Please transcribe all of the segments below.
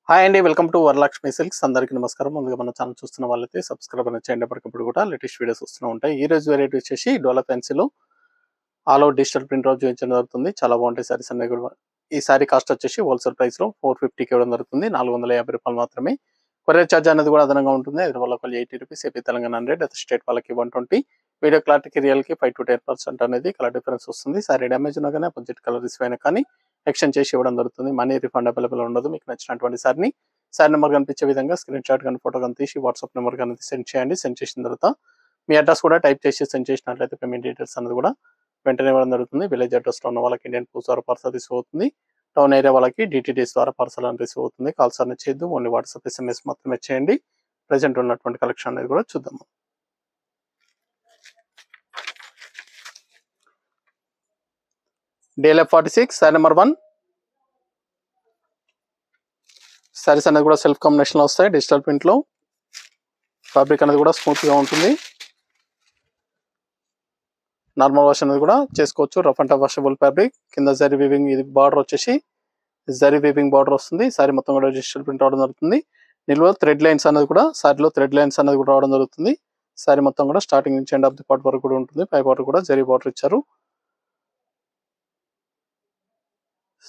Hi అండి. Welcome to Varalakshmi silks. అందరికీ నమస్కారం. ముందుగా మన ఛానల్ చూస్తున్న వాళ్ళైతే సబ్స్క్రైబ్ అనేది చేయండి. ఎప్పటికప్పుడు కూడా లేటెస్ట్ వీడియోస్ వస్తూనే ఉంటాయి. ఈ రోజు వెరైటీ వచ్చేసి డోలా pencil all over digital print రోజు చూపించడం జరుగుతుంది. చాలా బాగుంటాయి సారీస్ అన్ని కూడా. ఈ సారీ కాస్ట్ వచ్చేసి హోల్సేల్ ప్రైస్ లో 450కి ఇవ్వడం జరుగుతుంది. 450 రూపాయలు మాత్రమే. కొరియర్ ఛార్జ్ అనేది కూడా అదనంగా ఉంటుంది. హైదరాబాద్ వాళ్ళకి 80 రూపీస్, ఏపీ తెలంగాణ 100, అదే స్టేట్ వాళ్ళకి 120. వీడియో క్లారిటీకి రియల్కి 5 to 10% అనేది కలర్ డిఫరెన్స్ వస్తుంది. సారీ డ్యామేజ్ ఉన్నా కానీ అపోజిట్ కలర్ ఇస్ అయినా కానీ ఎక్స్చేంజ్ చేసి ఇవ్వడం జరుగుతుంది. మనీ రిఫండ్ అవైలబుల్ ఉండదు. మీకు నచ్చినటువంటి సారిని సారీ నెంబర్ కనిపించే విధంగా స్క్రీన్ షాట్ కానీ ఫోటో కానీ తీసి వాట్సాప్ నెంబర్ కానీ సెండ్ చేయండి. సెండ్ చేసిన తర్వాత మీ అడ్రస్ కూడా టైప్ చేసి సెండ్ చేసినట్లయితే పేమెంట్ డీటెయిల్స్ అనేది కూడా వెంటనే ఇవ్వడం జరుగుతుంది. విలేజ్ అడ్రస్లో ఉన్న వాళ్ళకి ఇండియన్ పోస్ట్ ద్వారా పార్సల్ రిసీవ్ అవుతుంది. టౌన్ ఏరియా వాళ్ళకి డిటిడిఎస్ ద్వారా పార్సల్ అని రిసీవ్ అవుతుంది. కాల్స్ అనేది చేయొద్దు. ఓన్లీ వాట్సాప్ SMS మాత్రమే చేయండి. ప్రెసెంట్ ఉన్నటువంటి కలెక్షన్ అనేది కూడా చూద్దాము. DLF 46 sorry number 1. సారీస్ అనేది కూడా సెల్ఫ్ కాంబినేషన్ లో వస్తాయి. డిజిటల్ ప్రింట్ లో ఫ్యాబ్రిక్ అనేది కూడా స్మూత్ గా ఉంటుంది. నార్మల్ వాష్ అనేది కూడా చేసుకోవచ్చు. Rough and tough washable fabric. కింద జరీ వీవింగ్, ఇది బార్డర్ వచ్చేసి జరీ వీవింగ్ బార్డర్ వస్తుంది. సారీ మొత్తం కూడా డిజిటల్ ప్రింట్ రావడం జరుగుతుంది. నిల్వ థ్రెడ్ లైన్స్ అనేది కూడా సారీలో థ్రెడ్ లైన్స్ అనేది కూడా రావడం జరుగుతుంది. సారీ మొత్తం కూడా స్టార్టింగ్ నుంచి ఎండ్ ఆఫ్ ది పార్ట్ వరకు కూడా ఉంటుంది. పై బార్డర్ కూడా జరీ బార్డర్ ఇచ్చారు.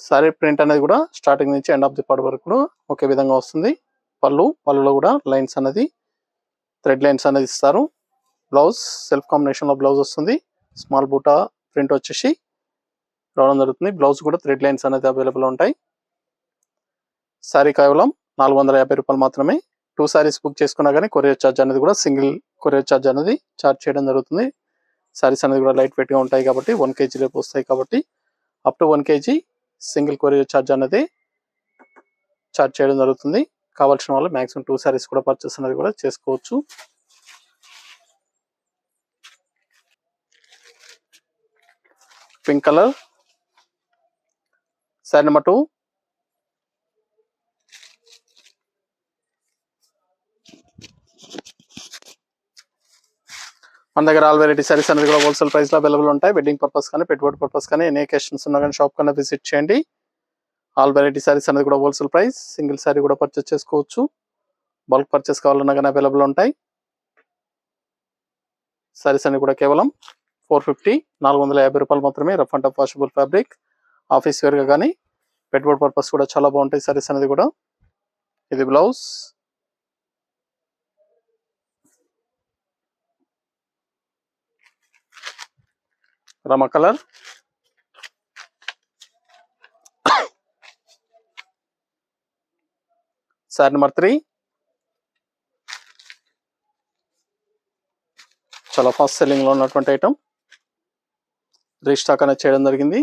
సారీ ప్రింట్ అనేది కూడా స్టార్టింగ్ నుంచి ఎండ్ ఆఫ్ ది పార్ట్ వరకు కూడా ఒకే విధంగా వస్తుంది. పళ్ళులో కూడా లైన్స్ అనేది థ్రెడ్ లైన్స్ అనేది ఇస్తారు. బ్లౌజ్ సెల్ఫ్ కాంబినేషన్ లో బ్లౌజ్ వస్తుంది. స్మాల్ బూటా ప్రింట్ వచ్చేసి రావడం జరుగుతుంది. బ్లౌజ్ కూడా థ్రెడ్ లైన్స్ అనేది అవైలబుల్ ఉంటాయి. సారీ కేవలం 450 రూపాయలు మాత్రమే. 2 సారీస్ బుక్ చేసుకున్నా కానీ కొరియర్ ఛార్జ్ అనేది కూడా సింగిల్ కొరియర్ ఛార్జ్ అనేది ఛార్జ్ చేయడం జరుగుతుంది. సారీస్ అనేది కూడా లైట్ వెయిట్ గా ఉంటాయి కాబట్టి 1 kg రేపు వస్తాయి కాబట్టి up to 1 kg single courier charge అనేది ఛార్జ్ చేయడం జరుగుతుంది. కావాల్సిన వాళ్ళు మాక్సిమం 2 సారీస్ కూడా పర్చేస్ అనేది కూడా చేసుకోవచ్చు. Pink colour sorry number 2. మన దగ్గర ఆల్ వెరైటీ సారీస్ అనేది కూడా హోల్సేల్ ప్రైస్ లో అవైలబుల్ ఉంటాయి. వెడ్డింగ్ పర్పస్ కానీ పెట్టుబడి పర్పస్ కానీ ఎనీ అకేషన్స్ ఉన్నా కానీ షాప్ కన్నా విజిట్ చేయండి. ఆల్ వెరైటీ సారీస్ అనేది కూడా హోల్సేల్ ప్రైస్. సింగిల్ సారీ కూడా పర్చేస్ చేసుకోవచ్చు. బల్క్ పర్చేస్ కావాలన్నా కానీ అవైలబుల్ ఉంటాయి. సారీస్ అన్ని కూడా కేవలం 450 రూపాయలు మాత్రమే. Rough and tough washable fabric. Office wear గా కానీ పెట్టుబడి పర్పస్ కూడా చాలా బాగుంటాయి సారీస్ అనేది కూడా. ఇది blouse, Rama colour, sorry number 3. చాలా ఫాస్ట్ సెల్లింగ్ లో ఉన్నటువంటి ఐటమ్. రీస్టాక్ అనేది చేయడం జరిగింది.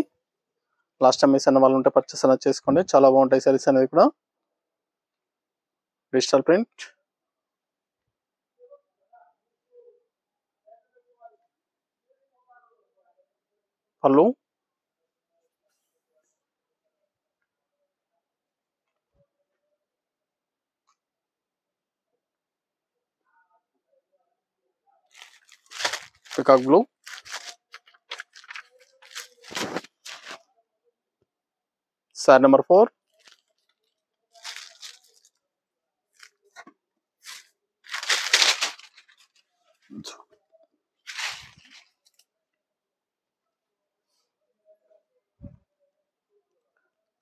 లాస్ట్ టైం మిస్ అయిన వాళ్ళు ఉంటే పర్చేస్ అనేది చేసుకోండి. చాలా బాగుంటాయి సారీస్ అనేది కూడా. డిజిటల్ ప్రింట్, పళ్ళు, పికాక్ బ్లూ, సారీ నెంబర్ 4.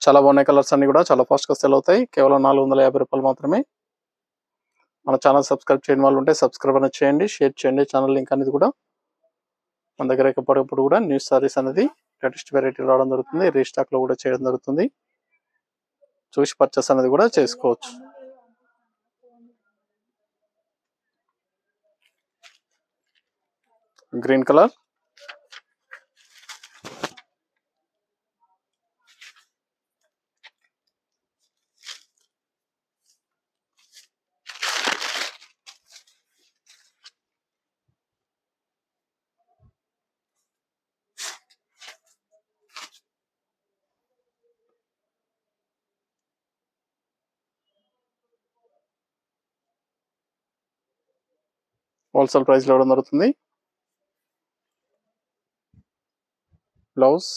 చాలా బాగున్నాయి కలర్స్ అన్ని కూడా. చాలా ఫాస్ట్ గా సెల్ అవుతాయి. కేవలం 450 రూపాయలు మాత్రమే. మన ఛానల్ సబ్స్క్రైబ్ చేయని వాళ్ళు ఉంటే సబ్స్క్రైబ్ అనేది చేయండి, షేర్ చేయండి. ఛానల్ లింక్ అనేది కూడా మన దగ్గర ఎప్పటికప్పుడు కూడా న్యూస్ సారీస్ అనేది లేటెస్ట్ వెరైటీ రావడం జరుగుతుంది. రీస్టాక్ లో కూడా చేయడం జరుగుతుంది. చూసి పర్చేస్ అనేది కూడా చేసుకోవచ్చు. గ్రీన్ కలర్, హోల్సేల్ ప్రైస్ లో ఇవ్వడం జరుగుతుంది. బ్లౌజ్,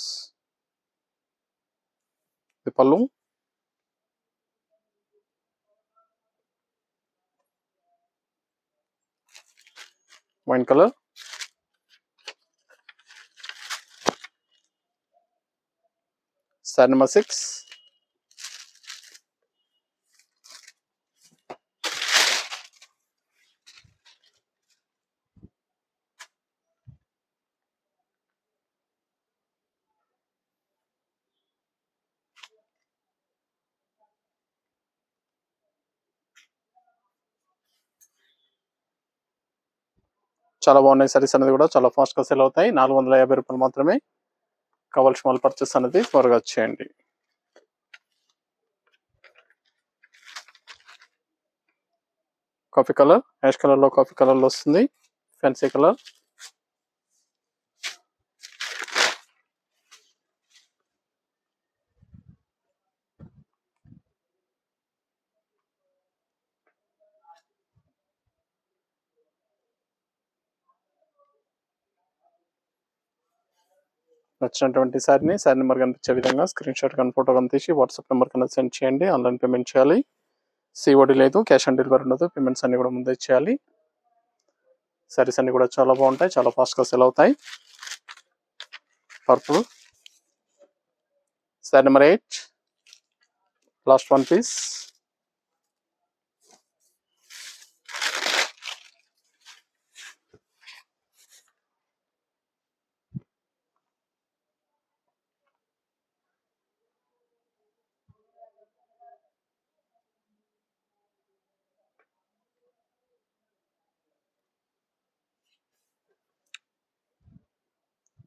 పళ్ళు, వైన్ కలర్, శారీ నెంబర్ 6, చాలా బాగున్నాయి సారీస్ అనేది కూడా చాలా ఫాస్ట్గా సేల్ అవుతాయి. 450 రూపాయలు మాత్రమే. కావాల్సిన వాళ్ళు పర్చేస్ అనేది త్వరగా వచ్చేయండి. కాఫీ కలర్, యాష్ కలర్లో కాఫీ కలర్లో వస్తుంది. ఫ్యాన్సీ కలర్, నచ్చినటువంటి శారీ నెంబర్ కనిపించే విధంగా స్క్రీన్ షాట్ కానీ ఫోటో కానీ తీసి వాట్సాప్ నెంబర్ కన్నా సెండ్ చేయండి. ఆన్లైన్ పేమెంట్ చేయాలి. COD లేదు, క్యాష్ ఆన్ డెలివరీ ఉండదు. పేమెంట్స్ అన్ని కూడా ముందే చేయాలి. శారీస్ అన్ని కూడా చాలా బాగుంటాయి, చాలా ఫాస్ట్గా సెల్ అవుతాయి. Purple, sari number 8, last 1 piece.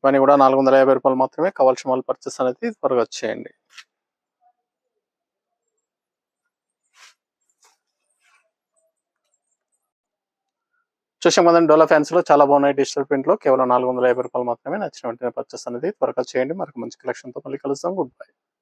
ఇవన్నీ కూడా 450 రూపాయలు మాత్రమే. కావాల్సిన వాళ్ళు పర్చేస్ అనేది త్వరగా వచ్చేయండి. చూసాం కదండి, డోలా ఫ్యాన్సీలో చాలా బాగున్నాయి డిజిటల్ ప్రింట్లో. కేవలం 450 రూపాయలు మాత్రమే. నచ్చిన వెంటనే పర్చేస్ అనేది త్వరగా చేయండి. మరొక మంచి కలెక్షన్తో మళ్ళీ కలుద్దాం. Good bye.